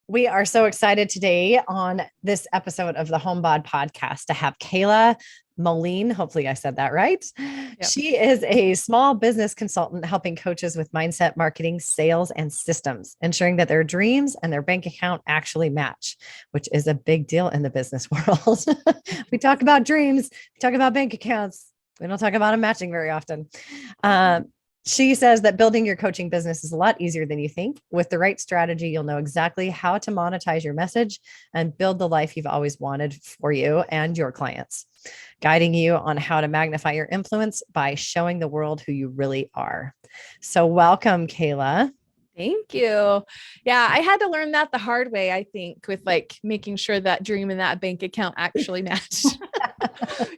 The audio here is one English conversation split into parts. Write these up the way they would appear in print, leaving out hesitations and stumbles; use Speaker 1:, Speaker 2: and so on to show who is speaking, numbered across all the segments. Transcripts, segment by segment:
Speaker 1: We are so excited today on this episode of the HomeBod podcast to have Kayla Moline. Hopefully I said that right.
Speaker 2: Yep.
Speaker 1: She is a small business consultant helping coaches with mindset, marketing, sales, and systems, ensuring that their dreams and their bank account actually match, which is a big deal in the business world. We talk about dreams, we talk about bank accounts. We don't talk about them matching very often. She says that building your coaching business is a lot easier than you think. With the right strategy, you'll know exactly how to monetize your message and build the life you've always wanted for you and your clients, guiding you on how to magnify your influence by showing the world who you really are. So welcome, Kayla.
Speaker 2: Thank you. Yeah, I had to learn that the hard way, I think, with like making sure that dream and that bank account actually matched.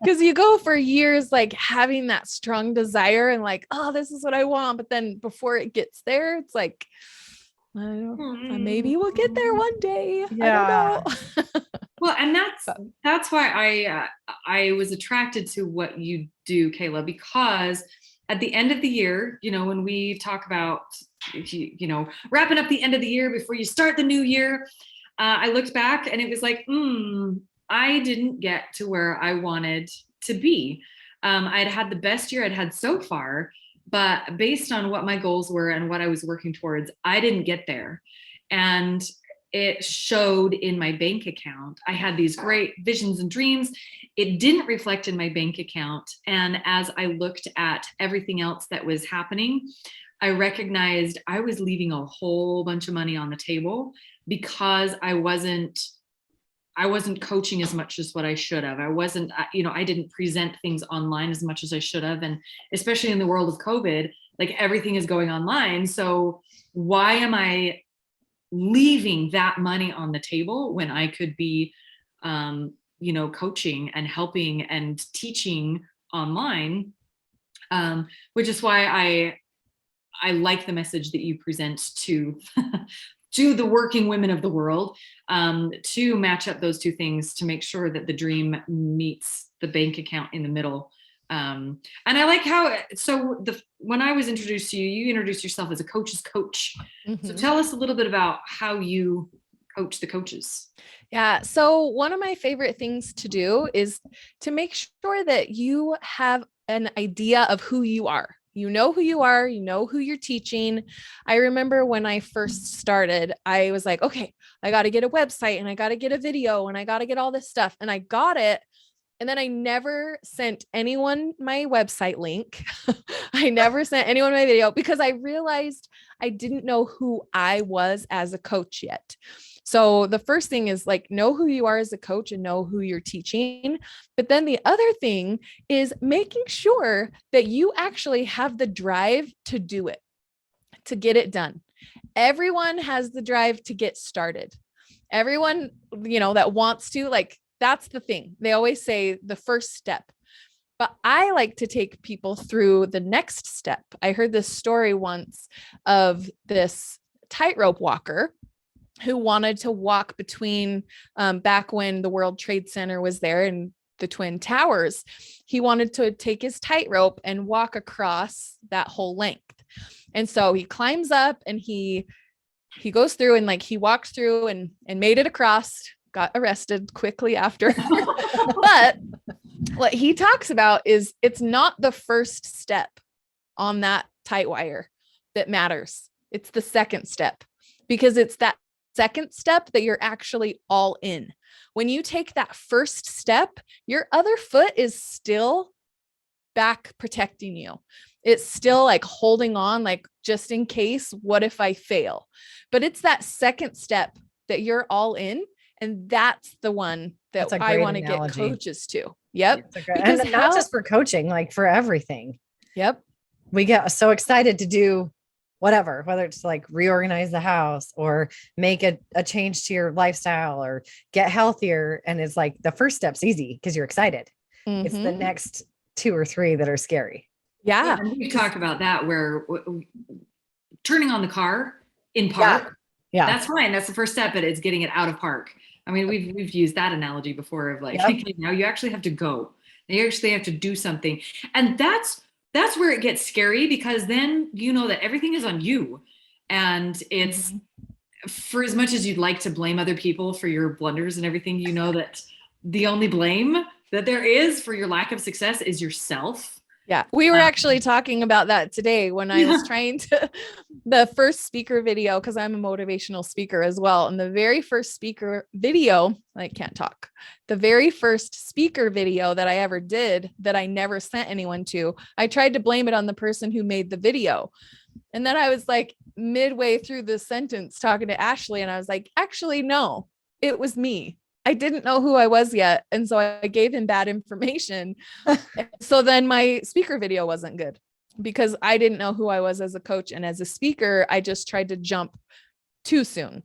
Speaker 2: Because you go for years like having that strong desire and like, oh, this is what I want. But then before it gets there, it's like, I don't know, maybe we'll get there one day.
Speaker 1: Yeah.
Speaker 2: I don't know.
Speaker 3: Well, and that's why I was attracted to what you do, Kayla, because at the end of the year, when we talk about wrapping up the end of the year before you start the new year, I looked back and it was like, I didn't get to where I wanted to be. I'd had the best year I'd had so far, but based on what my goals were and what I was working towards, I didn't get there. And it showed in my bank account. I had these great visions and dreams. It didn't reflect in my bank account. And as I looked at everything else that was happening, I recognized I was leaving a whole bunch of money on the table because I wasn't coaching as much as what I should have. I didn't present things online as much as I should have. And especially in the world of COVID, like everything is going online. So why am I leaving that money on the table when I could be, coaching and helping and teaching online, which is why I like the message that you present to to the working women of the world, to match up those two things to make sure that the dream meets the bank account in the middle. And I like when I was introduced to you, you introduced yourself as a coach's coach. Mm-hmm. So tell us a little bit about how you coach the coaches.
Speaker 2: Yeah. So one of my favorite things to do is to make sure that you have an idea of who you are. You know who you are, you know who you're teaching. I remember when I first started, I was like, okay, I got to get a website and I got to get a video and I got to get all this stuff. And I got it. And then I never sent anyone my website link. I never sent anyone my video because I realized I didn't know who I was as a coach yet. So the first thing is like, know who you are as a coach and know who you're teaching. But then the other thing is making sure that you actually have the drive to do it, to get it done. Everyone has the drive to get started. Everyone, that wants to, like, that's the thing. They always say the first step, but I like to take people through the next step. I heard this story once of this tightrope walker who wanted to walk between, back when the World Trade Center was there and the Twin Towers. He wanted to take his tightrope and walk across that whole length. And so he climbs up and he goes through and like he walked through and made it across, got arrested quickly after. But what he talks about is it's not the first step on that tight wire that matters. It's the second step, because it's that second step that you're actually all in. When you take that first step, your other foot is still back protecting you. It's still like holding on, like just in case, what if I fail? But it's that second step that you're all in. And that's the one that I want to get coaches to. Yep.
Speaker 1: Because and not just for coaching, like for everything.
Speaker 2: Yep.
Speaker 1: We get so excited to do whatever, whether it's like reorganize the house or make a change to your lifestyle or get healthier. And it's like the first step's easy because you're excited. Mm-hmm. It's the next 2 or 3 that are scary.
Speaker 2: Yeah.
Speaker 3: And we talked about that where turning on the car in park.
Speaker 1: Yeah.
Speaker 3: That's fine. That's the first step, but it's getting it out of park. I mean, we've used that analogy before of like, now you actually have to go. You actually have to do something. And that's where it gets scary, because then you know that everything is on you. And it's for as much as you'd like to blame other people for your blunders and everything, you know that the only blame that there is for your lack of success is yourself.
Speaker 2: Yeah, we were actually talking about that today when I was trying to the first speaker video, because I'm a motivational speaker as well. And the very first speaker video, I can't talk. The very first speaker video that I ever did that I never sent anyone to, I tried to blame it on the person who made the video. And then I was like midway through the sentence talking to Ashley, and I was like, actually, no, it was me. I didn't know who I was yet. And so I gave him bad information. So then my speaker video wasn't good because I didn't know who I was as a coach. And as a speaker, I just tried to jump too soon.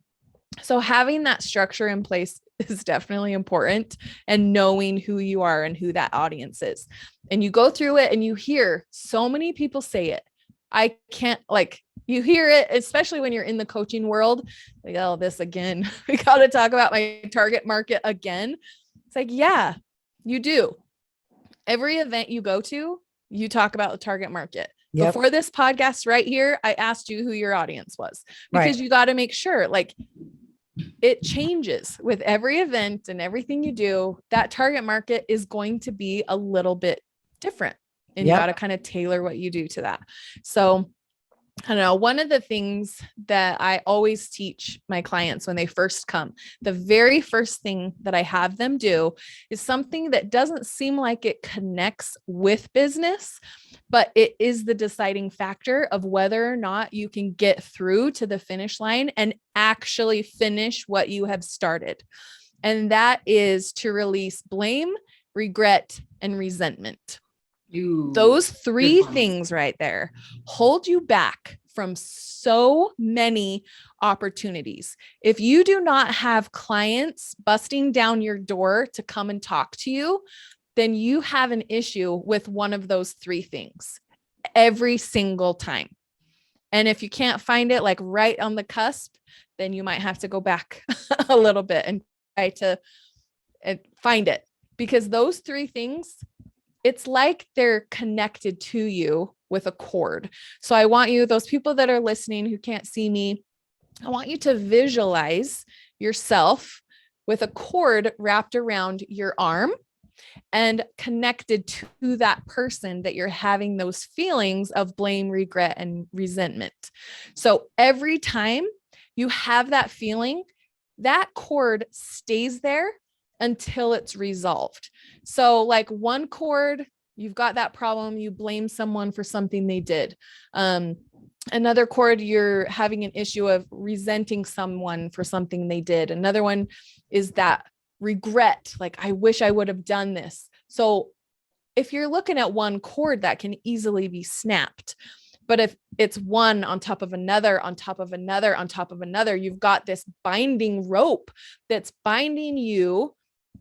Speaker 2: So having that structure in place is definitely important, and knowing who you are and who that audience is. And you go through it and you hear so many people say it. I can't, like, you hear it, especially when you're in the coaching world, like, oh, this again, we got to talk about my target market again. It's like, yeah, you do. Every event you go to, you talk about the target market.
Speaker 1: Yep.
Speaker 2: Before this podcast right here, I asked you who your audience was, because you got to make sure, like, it changes with every event and everything you do. That target market is going to be a little bit different, and you got to kind of tailor what you do to that. So I don't know. One of the things that I always teach my clients when they first come, the very first thing that I have them do is something that doesn't seem like it connects with business, but it is the deciding factor of whether or not you can get through to the finish line and actually finish what you have started. And that is to release blame, regret, and resentment. Those three things right there hold you back from so many opportunities. If you do not have clients busting down your door to come and talk to you, then you have an issue with one of those three things every single time. And if you can't find it like right on the cusp, then you might have to go back a little bit and try to find it, because those three things, it's like they're connected to you with a cord. So I want you, those people that are listening who can't see me, I want you to visualize yourself with a cord wrapped around your arm and connected to that person that you're having those feelings of blame, regret, and resentment. So every time you have that feeling, that cord stays there until it's resolved. So like one cord, you've got that problem, you blame someone for something they did. Another cord, you're having an issue of resenting someone for something they did. Another one is that regret, like, I wish I would have done this. So if you're looking at one cord, that can easily be snapped. But if it's one on top of another, on top of another, on top of another, you've got this binding rope that's binding you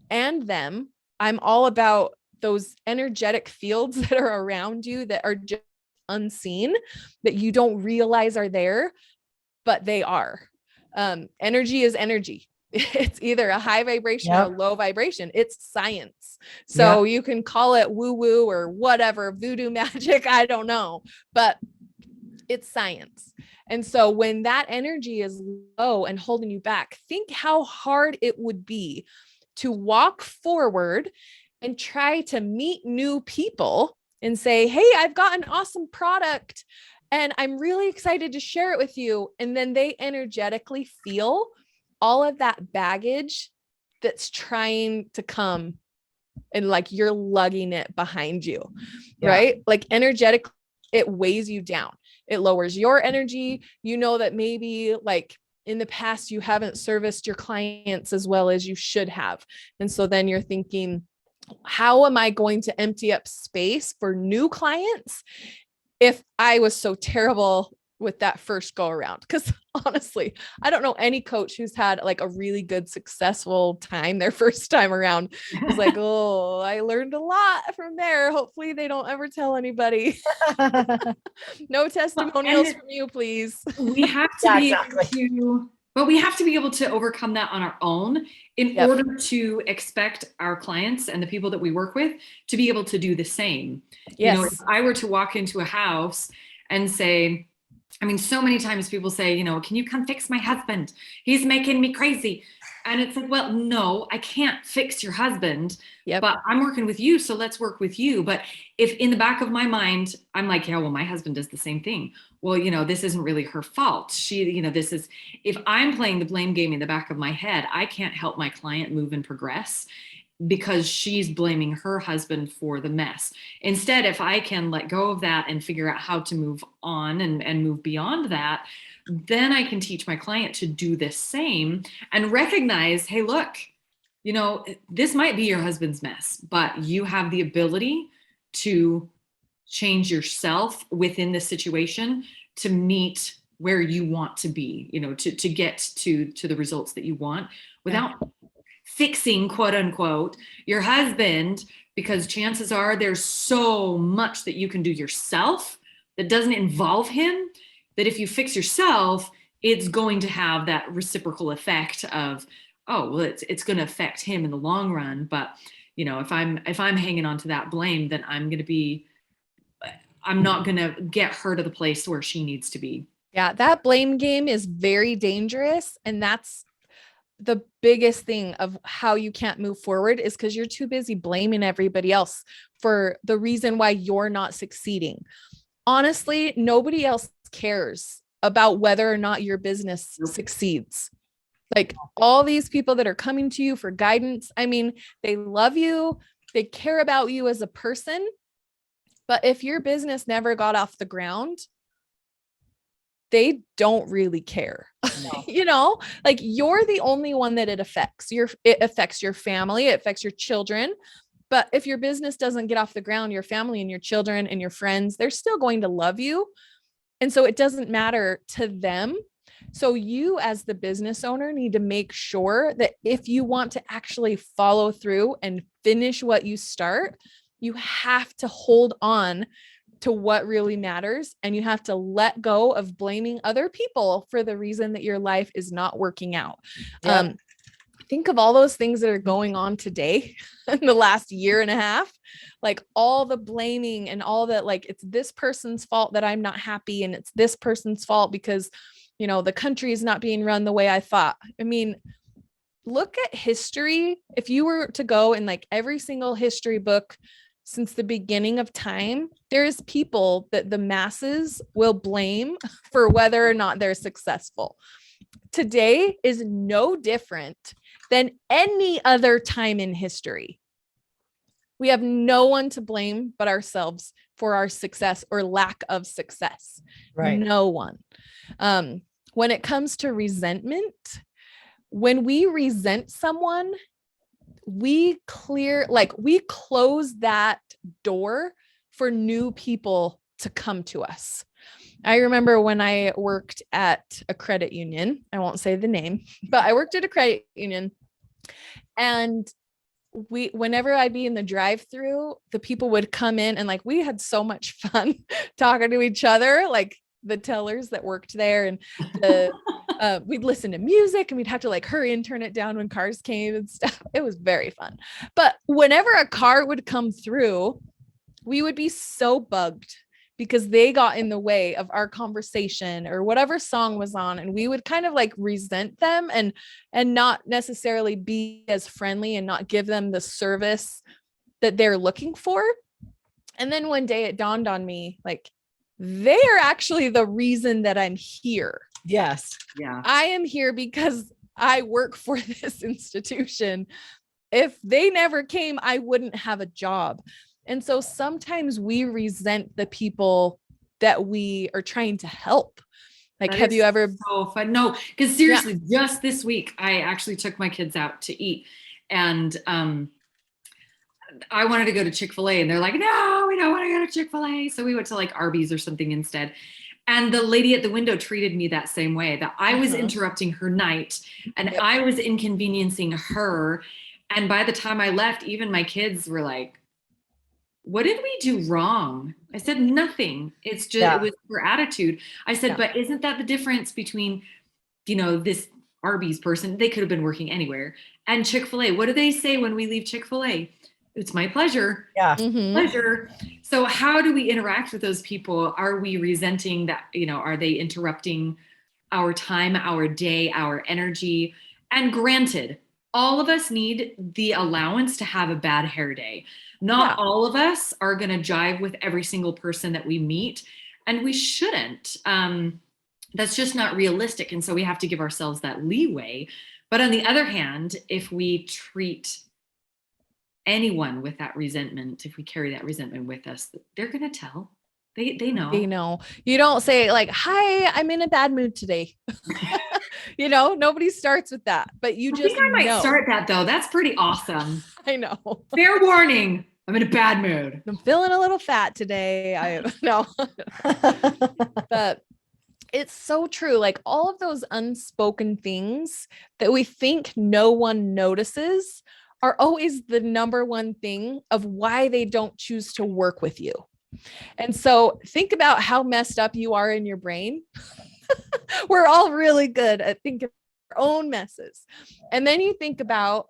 Speaker 2: and them. I'm all about those energetic fields that are around you that are just unseen, that you don't realize are there, but they are. Energy is energy. It's either a high vibration or a low vibration. It's science. So you can call it woo woo or whatever, voodoo magic, I don't know, but it's science. And so when that energy is low and holding you back, think how hard it would be to walk forward and try to meet new people and say, hey, I've got an awesome product and I'm really excited to share it with you. And then they energetically feel all of that baggage that's trying to come, and like you're lugging it behind you, right? Like energetically, it weighs you down. It lowers your energy. You know that maybe like in the past, you haven't serviced your clients as well as you should have. And so then you're thinking, how am I going to empty up space for new clients if I was so terrible with that first go around? Because honestly, I don't know any coach who's had like a really good, successful time their first time around. It's like, oh, I learned a lot from there. Hopefully they don't ever tell anybody. No testimonials from you, please.
Speaker 3: We have to be able to, but we have to be able to overcome that on our own in order to expect our clients and the people that we work with to be able to do the same. You know, if I were to walk into a house and say, I mean, so many times people say, can you come fix my husband? He's making me crazy. And it's like, well, no, I can't fix your husband,
Speaker 2: Yep.
Speaker 3: but I'm working with you. So let's work with you. But if in the back of my mind, I'm like, yeah, well, my husband does the same thing. Well, this isn't really her fault. If I'm playing the blame game in the back of my head, I can't help my client move and progress because she's blaming her husband for the mess. Instead, if I can let go of that and figure out how to move on and move beyond that, then I can teach my client to do the same and recognize, hey, look, this might be your husband's mess, but you have the ability to change yourself within the situation to meet where you want to be, to get to the results that you want without fixing, quote unquote, your husband, because chances are there's so much that you can do yourself that doesn't involve him, that if you fix yourself, it's going to have that reciprocal effect of, oh, well, it's going to affect him in the long run. But, if I'm hanging on to that blame, then I'm not going to get her to the place where she needs to be.
Speaker 2: Yeah, that blame game is very dangerous. And that's the biggest thing of how you can't move forward, is because you're too busy blaming everybody else for the reason why you're not succeeding. Honestly, nobody else cares about whether or not your business succeeds. Like all these people that are coming to you for guidance, I mean, they love you, they care about you as a person. But if your business never got off the ground, they don't really care.
Speaker 1: No.
Speaker 2: Like you're the only one that it affects. It affects your family, it affects your children. But if your business doesn't get off the ground, your family and your children and your friends, they're still going to love you. And so it doesn't matter to them. So you as the business owner need to make sure that if you want to actually follow through and finish what you start, you have to hold on to what really matters. And you have to let go of blaming other people for the reason that your life is not working out.
Speaker 1: Yep.
Speaker 2: Think of all those things that are going on today in the last year and a half, like all the blaming and all that, like it's this person's fault that I'm not happy. And it's this person's fault because, the country is not being run the way I thought. I mean, look at history. If you were to go in like every single history book since the beginning of time, there's people that the masses will blame for whether or not they're successful. Today is no different than any other time in history. We have no one to blame but ourselves for our success or lack of success.
Speaker 1: Right.
Speaker 2: No one. When it comes to resentment, when we resent someone, we close that door for new people to come to us. I remember when I worked at a credit union, I won't say the name, but I worked at a credit union, and whenever I'd be in the drive-through, the people would come in and like, we had so much fun talking to each other, like the tellers that worked there, and we'd listen to music and we'd have to like hurry and turn it down when cars came and stuff. It was very fun. But whenever a car would come through, we would be so bugged because they got in the way of our conversation or whatever song was on. And we would kind of like resent them and not necessarily be as friendly and not give them the service that they're looking for. And then one day it dawned on me, like, they are actually the reason that I'm here.
Speaker 1: Yes.
Speaker 3: Yeah.
Speaker 2: I am here because I work for this institution. If they never came, I wouldn't have a job. And so sometimes we resent the people that we are trying to help. Like,
Speaker 3: That
Speaker 2: have
Speaker 3: is
Speaker 2: you ever?
Speaker 3: So fun. No, because seriously, just this week, I actually took my kids out to eat, and I wanted to go to Chick-fil-A, and they're like, no, we don't want to go to Chick-fil-A. So we went to like Arby's or something instead. And the lady at the window treated me that same way, that I was interrupting her night and I was inconveniencing her. And by the time I left, even my kids were like, what did we do wrong? I said, nothing. It's just, it was her attitude. I said, but isn't that the difference between, this Arby's person, they could have been working anywhere, and Chick-fil-A? What do they say when we leave Chick-fil-A? It's my pleasure.
Speaker 1: Yeah.
Speaker 2: Mhm.
Speaker 3: Pleasure. So how do we interact with those people? Are we resenting that, are they interrupting our time, our day, our energy? And granted, all of us need the allowance to have a bad hair day. Not
Speaker 2: Yeah.
Speaker 3: all of us are going to jive with every single person that we meet, and we shouldn't. That's just not realistic. And so we have to give ourselves that leeway. But on the other hand, if we treat anyone with that resentment, if we carry that resentment with us, they're going to tell. They know.
Speaker 2: They know. You don't say like, "Hi, I'm in a bad mood today." Nobody starts with that, but you
Speaker 3: I
Speaker 2: just
Speaker 3: think I might
Speaker 2: know.
Speaker 3: start that though. That's pretty awesome.
Speaker 2: I know.
Speaker 3: Fair warning. I'm in a bad mood.
Speaker 2: I'm feeling a little fat today. I no. But it's so true. Like all of those unspoken things that we think no one notices are always the number one thing of why they don't choose to work with you. And so think about how messed up you are in your brain. We're all really good at thinking our own messes. And then you think about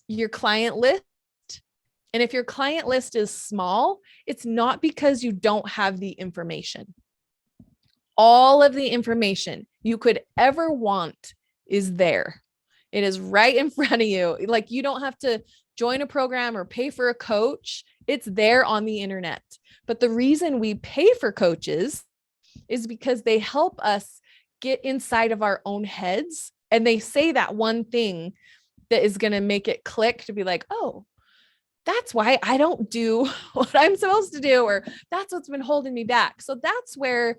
Speaker 2: your client list. And if your client list is small, it's not because you don't have the information. All of the information you could ever want is there. It is right in front of you. Like you don't have to join a program or pay for a coach. It's there on the internet. But the reason we pay for coaches is because they help us get inside of our own heads. And they say that one thing that is going to make it click to be like, oh, that's why I don't do what I'm supposed to do, or that's what's been holding me back. So that's where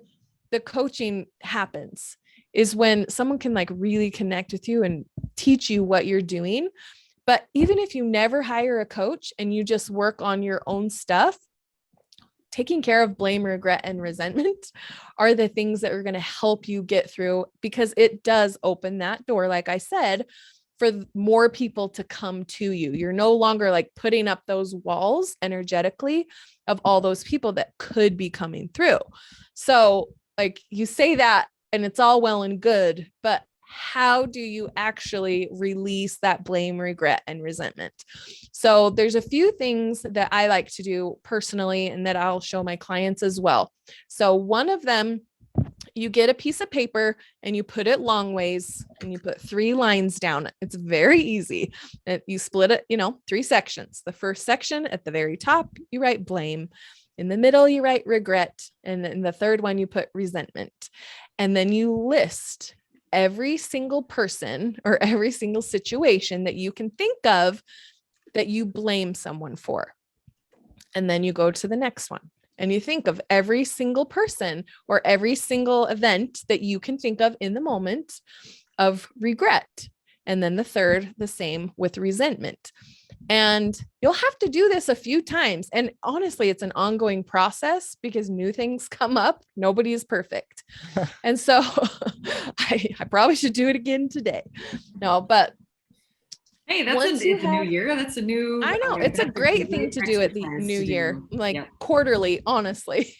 Speaker 2: the coaching happens, is when someone can like really connect with you and teach you what you're doing. But even if you never hire a coach and you just work on your own stuff, taking care of blame, regret, and resentment are the things that are going to help you get through, because it does open that door, like I said, for more people to come to you. You're no longer like putting up those walls energetically of all those people that could be coming through. So like you say that and it's all well and good, but how do you actually release that blame, regret, and resentment? So there's a few things that I like to do personally and that I'll show my clients as well. So one of them, you get a piece of paper and you put it long ways and you put 3 lines down. It's very easy. You split it, 3 sections. The first section at the very top, you write blame. In the middle, you write regret. And in the third one, you put resentment. And then you list every single person or every single situation that you can think of that you blame someone for. And then you go to the next one and you think of every single person or every single event that you can think of in the moment of regret. And then the third, the same with resentment. And you'll have to do this a few times. And honestly, it's an ongoing process because new things come up. Nobody is perfect. And so I probably should do it again today. No, but
Speaker 3: hey, it's a new year. That's a new.
Speaker 2: I know it's a great thing to do at the new year, like quarterly, honestly.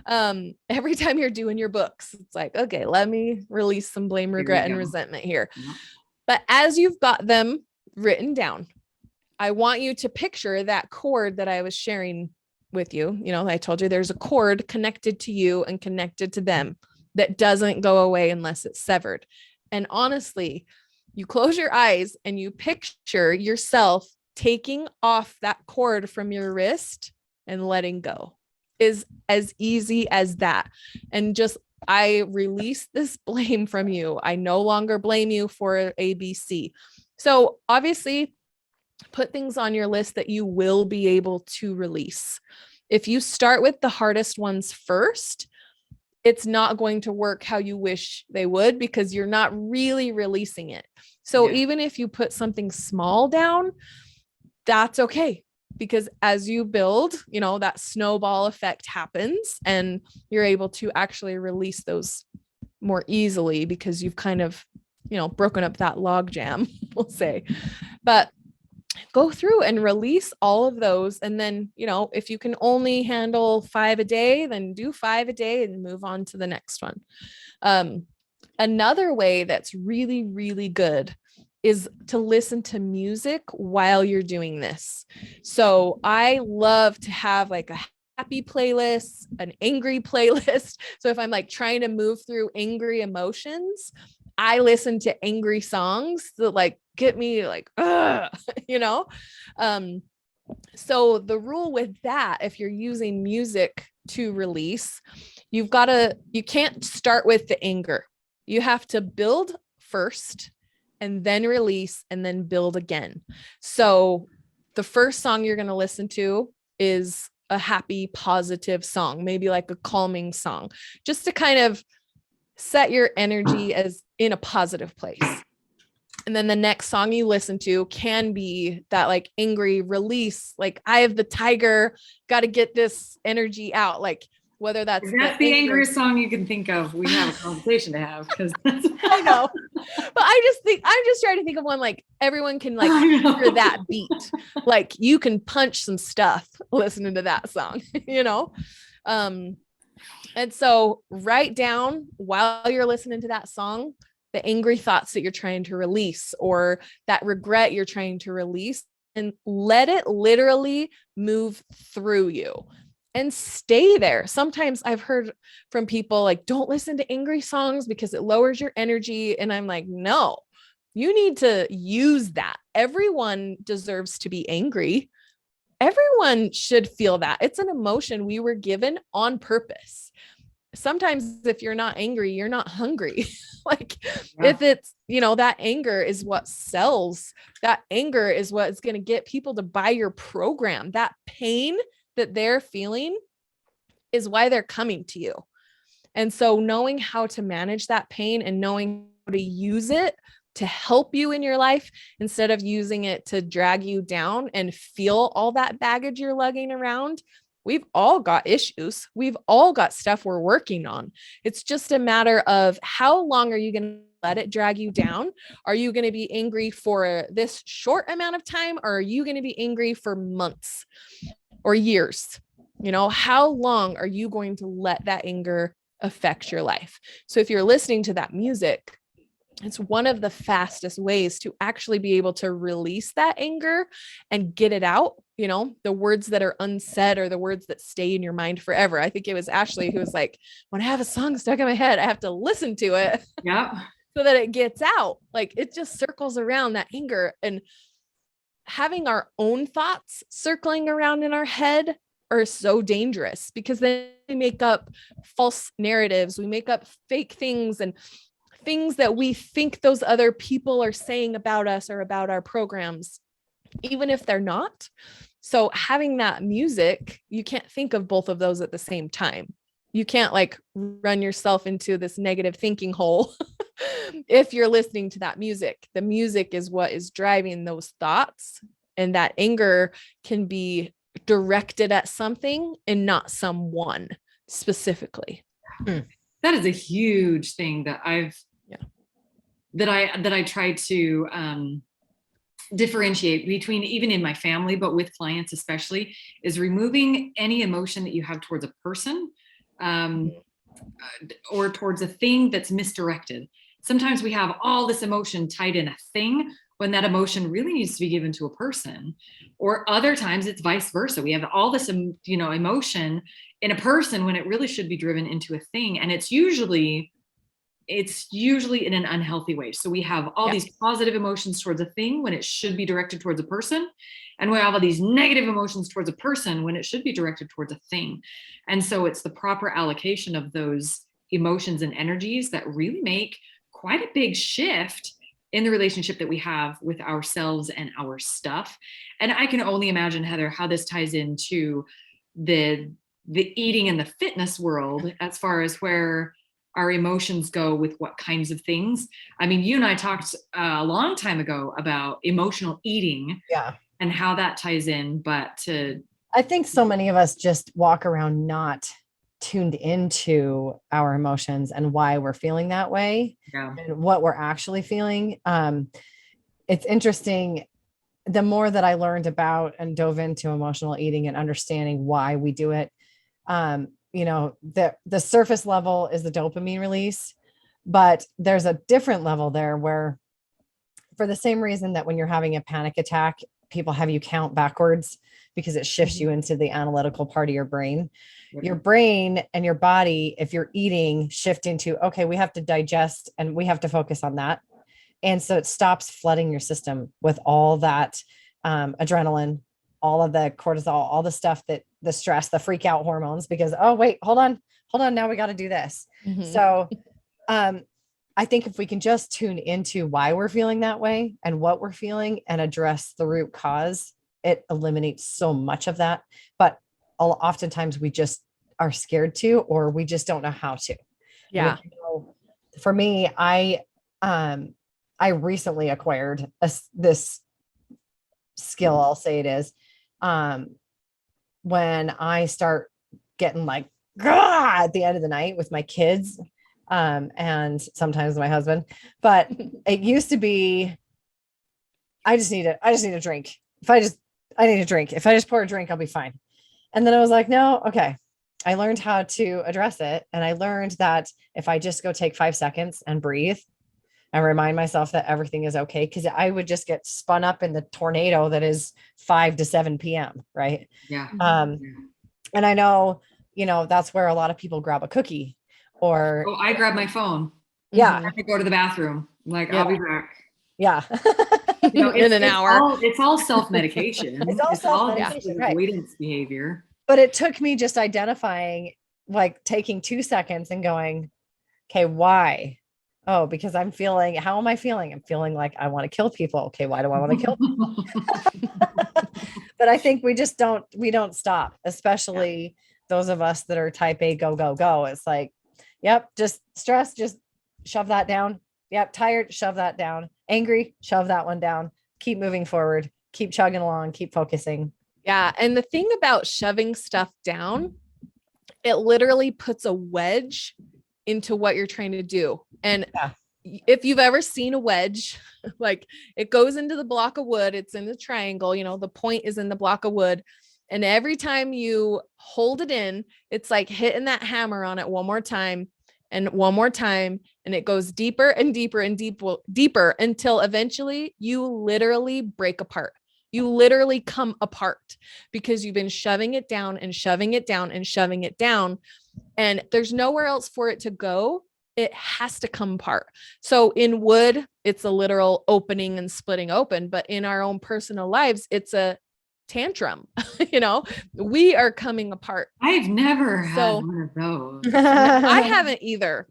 Speaker 2: Every time you're doing your books, it's like, okay, let me release some blame, regret, and resentment here. Yeah. But as you've got them written down, I want you to picture that cord that I was sharing with you. I told you there's a cord connected to you and connected to them that doesn't go away unless it's severed. And honestly, you close your eyes and you picture yourself taking off that cord from your wrist and letting go. Is as easy as that. And just, I release this blame from you. I no longer blame you for ABC. So obviously, put things on your list that you will be able to release. If you start with the hardest ones first, it's not going to work how you wish they would because you're not really releasing it. So even if you put something small down, that's okay. Because as you build, that snowball effect happens and you're able to actually release those more easily because you've kind of, broken up that log jam, we'll say. But go through and release all of those. And then, if you can only handle 5 a day, then do 5 a day and move on to the next one. Another way that's really, really good is to listen to music while you're doing this. So I love to have like a happy playlist, an angry playlist. So if I'm like trying to move through angry emotions, I listen to angry songs that like get me like, you know? So the rule with that, if you're using music to release, you can't start with the anger. You have to build first and then release and then build again. So the first song you're going to listen to is a happy, positive song, maybe like a calming song, just to kind of set your energy as in a positive place. And then the next song you listen to can be that like angry release, like I have the tiger, got to get this energy out. Like whether that's
Speaker 3: the angriest song you can think of, we have a conversation to have, because
Speaker 2: I know, but I'm just trying to think of one like everyone can like hear that beat. Like you can punch some stuff listening to that song, you know? And so write down while you're listening to that song, the angry thoughts that you're trying to release or that regret you're trying to release, and let it literally move through you and stay there. Sometimes I've heard from people like, don't listen to angry songs because it lowers your energy. And I'm like, no, you need to use that. Everyone deserves to be angry. Everyone should feel that. It's an emotion we were given on purpose. Sometimes if you're not angry, you're not hungry. Like if it's, you know, that anger is what sells. That anger is what is going to get people to buy your program. That pain that they're feeling is why they're coming to you. And so knowing how to manage that pain and knowing how to use it to help you in your life instead of using it to drag you down and feel all that baggage you're lugging around. We've all got issues. We've all got stuff we're working on. It's just a matter of how long are you going to let it drag you down? Are you going to be angry for this short amount of time, or are you going to be angry for months or years? You know, how long are you going to let that anger affect your life? So if you're listening to that music, it's one of the fastest ways to actually be able to release that anger and get it out. You know, the words that are unsaid are the words that stay in your mind forever. I think it was Ashley who was like, when I have a song stuck in my head, I have to listen to it.
Speaker 3: Yeah.
Speaker 2: So that it gets out. Like it just circles around that anger, and having our own thoughts circling around in our head are so dangerous because then we make up false narratives. We make up fake things and things that we think those other people are saying about us or about our programs, even if they're not. So having that music, you can't think of both of those at the same time. You can't like run yourself into this negative thinking hole if you're listening to that music. The music is what is driving those thoughts, and that anger can be directed at something and not someone specifically.
Speaker 3: That is a huge thing that I try to differentiate between, even in my family, but with clients especially, is removing any emotion that you have towards a person or towards a thing that's misdirected. Sometimes we have all this emotion tied in a thing when that emotion really needs to be given to a person, or other times it's vice versa. We have all this, emotion in a person when it really should be driven into a thing. And it's usually in an unhealthy way. So we have all these positive emotions towards a thing when it should be directed towards a person. And we have all these negative emotions towards a person when it should be directed towards a thing. And so it's the proper allocation of those emotions and energies that really make quite a big shift in the relationship that we have with ourselves and our stuff. And I can only imagine, Heather, how this ties into the eating and the fitness world as far as where our emotions go with what kinds of things. I mean, you and I talked a long time ago about emotional eating and how that ties in, but
Speaker 1: I think so many of us just walk around not tuned into our emotions and why we're feeling that way and what we're actually feeling. It's interesting. The more that I learned about and dove into emotional eating and understanding why we do it, the surface level is the dopamine release, but there's a different level there where for the same reason that when you're having a panic attack, people have you count backwards because it shifts you into the analytical part of your brain. Your brain and your body, if you're eating, shift into, okay, we have to digest and we have to focus on that. And so it stops flooding your system with all that adrenaline, all of the cortisol, all the stuff that the stress, the freak out hormones, because, oh, wait, hold on. Now we got to do this. So I think if we can just tune into why we're feeling that way and what we're feeling and address the root cause, it eliminates so much of that. But oftentimes we just are scared to, or we just don't know how to.
Speaker 2: Yeah.
Speaker 1: For me, I recently acquired this skill. I'll say it is, when I start getting like, at the end of the night with my kids, and sometimes my husband, but it used to be, I just need a drink. I need a drink. If I just pour a drink, I'll be fine. And then I was like, no, okay. I learned how to address it. And I learned that if I just go take 5 seconds and breathe and remind myself that everything is okay, because I would just get spun up in the tornado that is 5 to 7 p.m. Right.
Speaker 3: Yeah.
Speaker 1: And I know, that's where a lot of people grab a cookie or.
Speaker 3: Oh, I grab my phone.
Speaker 1: Yeah.
Speaker 3: I have to go to the bathroom. Like, I'll be back.
Speaker 1: Yeah.
Speaker 2: In an hour.
Speaker 3: It's all self-medication.
Speaker 1: It's all self-medication, right.
Speaker 3: Avoidance behavior.
Speaker 1: But it took me just identifying, like taking 2 seconds and going, okay, why? Oh, because how am I feeling? I'm feeling like I want to kill people. Okay, why do I want to kill people? But I think we don't stop, especially those of us that are type A, go, go, go. It's like, yep, just stress, just shove that down. Yep, tired, shove that down. Angry, shove that one down. Keep moving forward, keep chugging along, keep focusing.
Speaker 2: Yeah. And the thing about shoving stuff down, it literally puts a wedge into what you're trying to do. And if you've ever seen a wedge, like it goes into the block of wood, it's in the triangle, the point is in the block of wood. And every time you hold it in, it's like hitting that hammer on it one more time and one more time. And it goes deeper and deeper and deeper until eventually you literally break apart. You literally come apart because you've been shoving it down and shoving it down and shoving it down. And there's nowhere else for it to go. It has to come apart. So in wood, it's a literal opening and splitting open, but in our own personal lives, it's a tantrum. We are coming apart.
Speaker 3: I've never had one of those.
Speaker 2: I haven't either.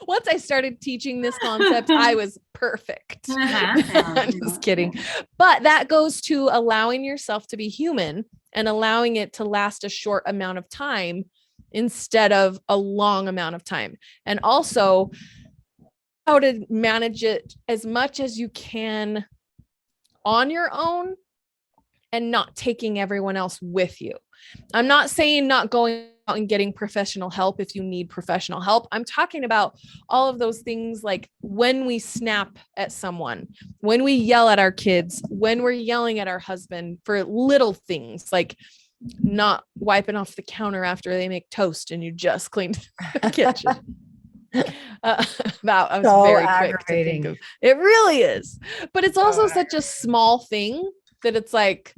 Speaker 2: Once I started teaching this concept, I was perfect. I'm just kidding. But that goes to allowing yourself to be human and allowing it to last a short amount of time instead of a long amount of time. And also how to manage it as much as you can on your own and not taking everyone else with you. I'm not saying not going out and getting professional help if you need professional help. I'm talking about all of those things, like when we snap at someone, when we yell at our kids, when we're yelling at our husband for little things, like not wiping off the counter after they make toast and you just cleaned the kitchen. That I was so very quick to think of. It really is. But it's also such a small thing that it's like,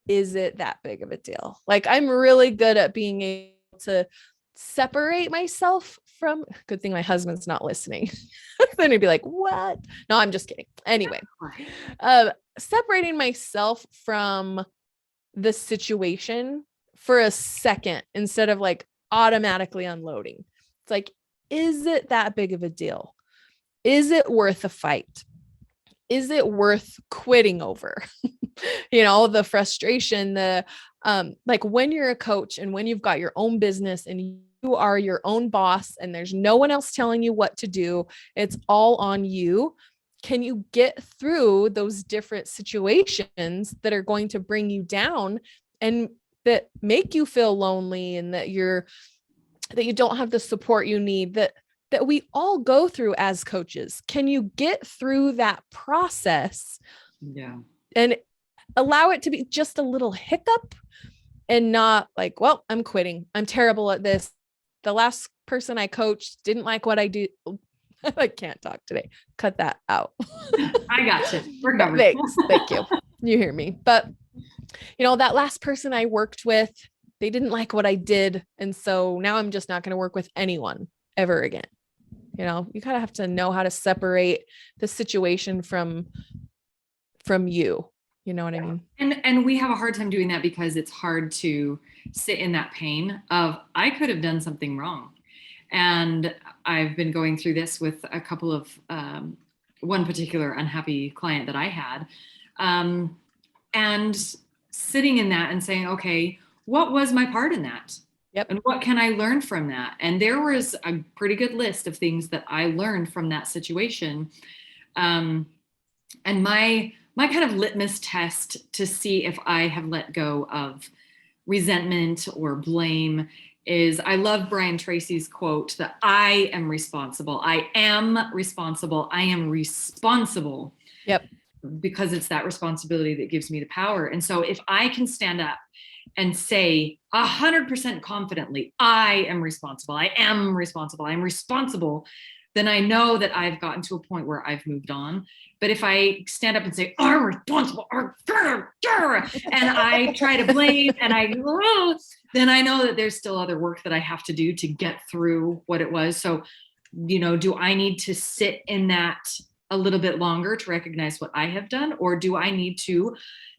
Speaker 2: is it that big of a deal? Like, I'm really good at being able to separate myself from, good thing my husband's not listening. Then he'd be like, what? No, I'm just kidding. Anyway, separating myself from the situation for a second instead of like automatically unloading. It's like, is it that big of a deal? Is it worth a fight? Is it worth quitting over? The frustration, like when you're a coach and when you've got your own business and you are your own boss and there's no one else telling you what to do, it's all on you. Can you get through those different situations that are going to bring you down and that make you feel lonely and that you don't have the support you need that we all go through as coaches? Can you get through that process?
Speaker 3: Yeah.
Speaker 2: And allow it to be just a little hiccup and not like, well, I'm quitting. I'm terrible at this. The last person I coached didn't like what I do. I can't talk today. Cut that out.
Speaker 3: I got you. We're covered.
Speaker 2: Thanks. Thank you. You hear me. But, that last person I worked with, they didn't like what I did. And so now I'm just not going to work with anyone ever again. You kind of have to know how to separate the situation from you. You know what I mean?
Speaker 3: And we have a hard time doing that because it's hard to sit in that pain of, I could have done something wrong. And I've been going through this with a couple of, one particular unhappy client that I had, and sitting in that and saying, okay, what was my part in that?
Speaker 2: Yep.
Speaker 3: And what can I learn from that? And there was a pretty good list of things that I learned from that situation. And my kind of litmus test to see if I have let go of resentment or blame is, I love Brian Tracy's quote that I am responsible. I am responsible. I am responsible.
Speaker 2: Yep.
Speaker 3: Because it's that responsibility that gives me the power. And so if I can stand up and say 100% confidently, I am responsible. I am responsible. I'm responsible. Then I know that I've gotten to a point where I've moved on. But if I stand up and say, I'm responsible, and I try to blame and then I know that there's still other work that I have to do to get through what it was. So, do I need to sit in that a little bit longer to recognize what I have done? Or do I need to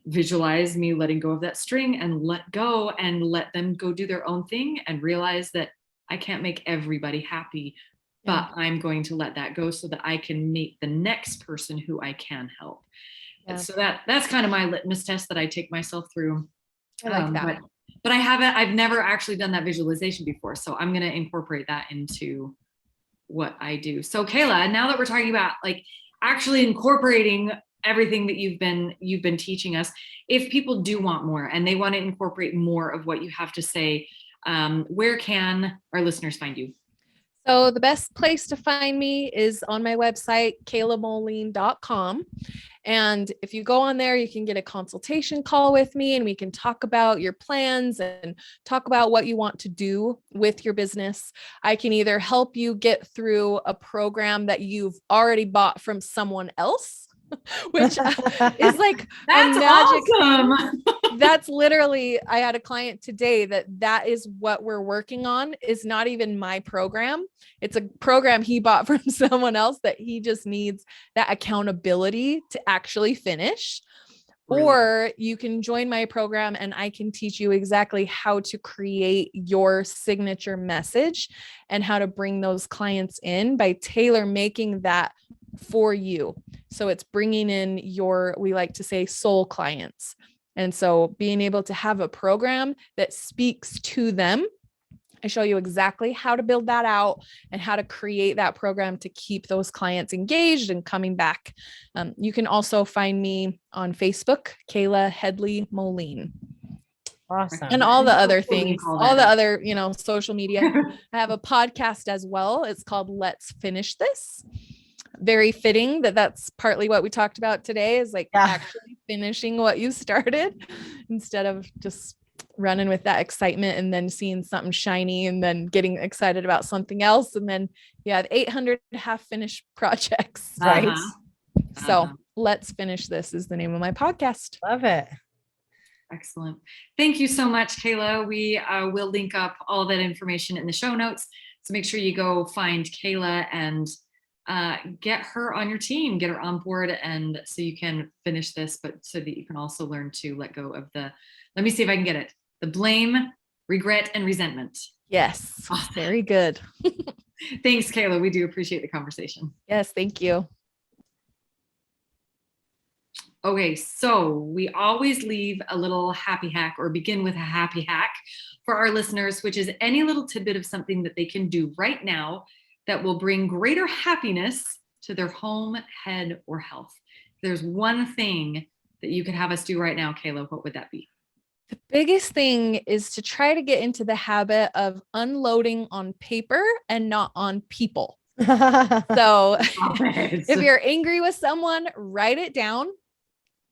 Speaker 3: visualize me letting go of that string and let go and let them go do their own thing and realize that I can't make everybody happy, but I'm going to let that go so that I can meet the next person who I can help. Yeah. So that's kind of my litmus test that I take myself through.
Speaker 2: I like that.
Speaker 3: But I've never actually done that visualization before. So I'm going to incorporate that into what I do. So Kayla, now that we're talking about like actually incorporating everything that you've been teaching us, if people do want more and they want to incorporate more of what you have to say, where can our listeners find you?
Speaker 2: So the best place to find me is on my website, kaylamoline.com. And if you go on there, you can get a consultation call with me and we can talk about your plans and talk about what you want to do with your business. I can either help you get through a program that you've already bought from someone else, which is like
Speaker 3: that's
Speaker 2: a magic
Speaker 3: awesome.
Speaker 2: thing. That's literally, I had a client today that is what we're working on, is not even my program. It's a program he bought from someone else that he just needs that accountability to actually finish. Right. Or you can join my program and I can teach you exactly how to create your signature message and how to bring those clients in by tailor making that for you. So it's bringing in your, we like to say, soul clients. And so being able to have a program that speaks to them, I show you exactly how to build that out and how to create that program to keep those clients engaged and coming back. You can also find me on Facebook, Kayla Headley Moline.
Speaker 1: Awesome.
Speaker 2: And all the other things, all the other, social media. I have a podcast as well. It's called Let's Finish This. Very fitting that that's partly what we talked about today, is like actually finishing what you started instead of just running with that excitement and then seeing something shiny and then getting excited about something else. And then you have 800 half finished projects, right? So Let's Finish This is the name of my podcast.
Speaker 1: Love it.
Speaker 3: Excellent. Thank you so much, Kayla. We will link up all that information in the show notes. So make sure you go find Kayla and get her on your team, get her on board, and so you can finish this, but so that you can also learn to let go of let me see if I can get it, the blame, regret, and resentment.
Speaker 2: Yes. Very good.
Speaker 3: Thanks, Kayla. We do appreciate the conversation.
Speaker 2: Yes. Thank you.
Speaker 3: Okay. So we always leave a little happy hack, or begin with a happy hack for our listeners, which is any little tidbit of something that they can do right now that will bring greater happiness to their home, head, or health. If there's one thing that you could have us do right now, Kayla, what would that be?
Speaker 2: The biggest thing is to try to get into the habit of unloading on paper and not on people. So if you're angry with someone, write it down,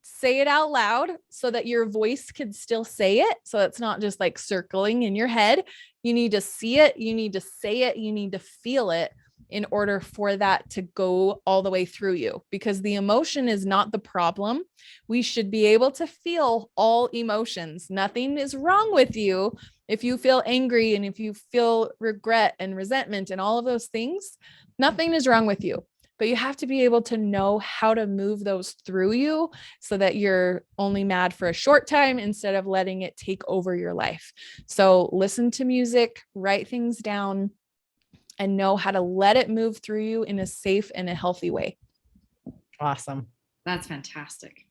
Speaker 2: say it out loud so that your voice can still say it. So it's not just like circling in your head. You need to see it. You need to say it. You need to feel it. in order for that to go all the way through you, because the emotion is not the problem. We should be able to feel all emotions. Nothing is wrong with you if you feel angry and if you feel regret and resentment and all of those things. Nothing is wrong with you, but you have to be able to know how to move those through you so that you're only mad for a short time instead of letting it take over your life. So listen to music, write things down, and know how to let it move through you in a safe and a healthy way.
Speaker 1: Awesome.
Speaker 3: That's fantastic.